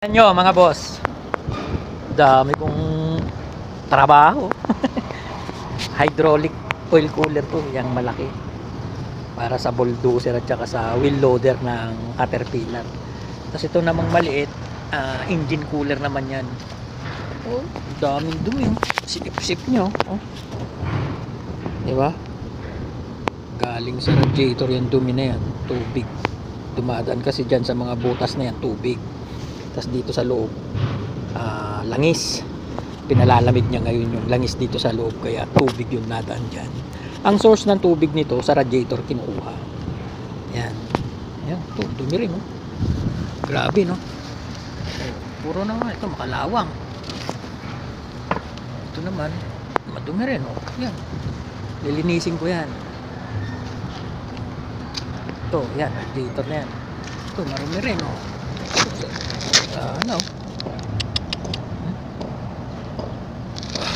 Nyo mga boss, dami kong trabaho. Hydraulic oil cooler to, yung malaki, para sa bulldozer at saka sa wheel loader ng Caterpillar. Tapos ito namang maliit, engine cooler naman yan. Oh, daming dumi, sip-sip nyo, oh. Diba? Galing sa radiator yung dumi na yan, tubig. Dumadaan kasi dyan sa mga butas na yan, tubig. Tapos dito sa loob, langis. Pinalalamig niya ngayon yung langis dito sa loob, kaya tubig yung nadaan dyan. Ang source ng tubig nito sa radiator kinukuha. Yan. Yan, ito, dumi rin, oh. Grabe, no? Puro naman ito makalawang. Ito naman madumi rin, oh. Yan, lilinisin ko yan. Ito, yan, radiator na yan. Ito, marumi rin, oh.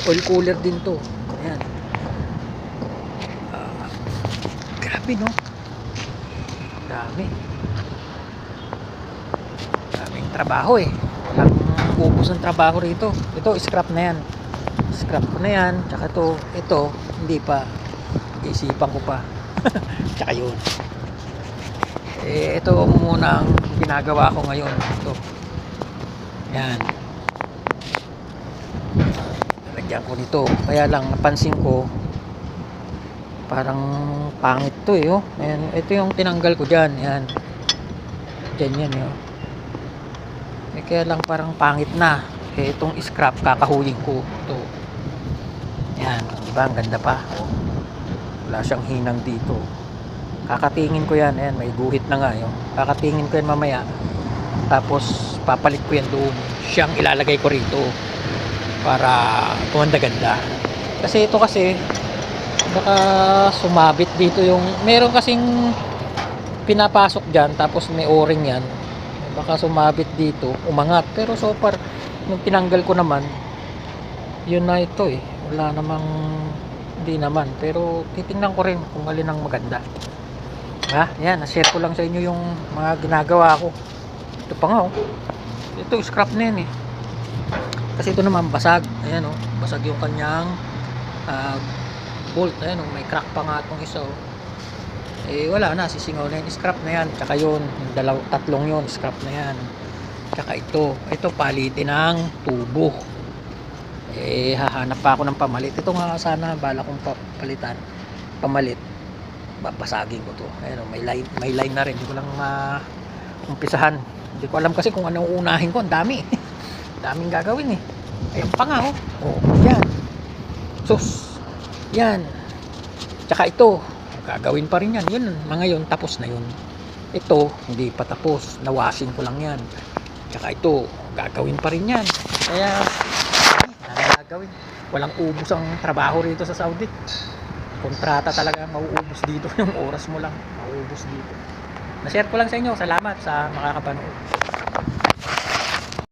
Oil cooler din to. Ayan. Grabe, no? Daming trabaho, eh. Walang ubos ng trabaho rito. Ito, scrap na yan. Scrap ko na yan. Tsaka ito, hindi pa. Isipan ko pa. Tsaka yun. Ito muna ang ginagawa ko ngayon. Ito. Yan. Lagyan ko nito. Kaya lang napansin ko parang pangit to, eh, oh. Ayan, ito yung tinanggal ko dyan. Yan. Dyan yan, oh. Kaya lang parang pangit na. Itong scrap kakahuyin ko. Ito. Yan. Diba? Ang ganda pa. Wala siyang hinang dito. Kakatingin ko yan. Ayan, may guhit na nga, oh. Kakatingin ko yan mamaya. Tapos papalit ko yan doon. Siyang ilalagay ko rito para kumanda-ganda. Kasi ito baka sumabit dito yung meron kasing pinapasok dyan, tapos may o-ring yan, baka sumabit dito, umangat. Pero so far yung tinanggal ko naman yun na ito, eh. Wala namang, hindi naman. Pero titingnan ko rin kung alin ang maganda. Yan, na-share ko lang sa inyo yung mga ginagawa ko. Ito pa nga, oh. Ito scrap na yan, eh. Kasi ito naman basag. Ayan, oh. Basag yung kanyang bolt. Ayan, oh. May crack pa nga itong isa, oh. Wala na, sisingaw na yan. Scrap na yan. Tsaka yun, yung tatlong yun, scrap na yan. Tsaka ito palitin ng tubo. Hahanap pa ako ng pamalit. Ito nga sana bala kong pamalit. Babasagin ko to. Ayan, oh. May line na rin. Hindi ko lang umpisahan. Hindi ko alam kasi kung anong unahin ko. Ang dami. Daming gagawin, eh. Ayun pa nga, oh. Oh, yan. Sus. Yan. Tsaka ito, gagawin pa rin yan. Yun, mga yun, tapos na yun. Ito, hindi pa tapos. Nawasin ko lang yan. Tsaka ito, gagawin pa rin yan. Kaya, gagawin. Walang ubos ang trabaho rito sa Saudi. Kontrata talaga, mauubos dito. Yung oras mo lang, mauubos dito. Na-share ko lang sa inyo. Salamat sa makakapanood.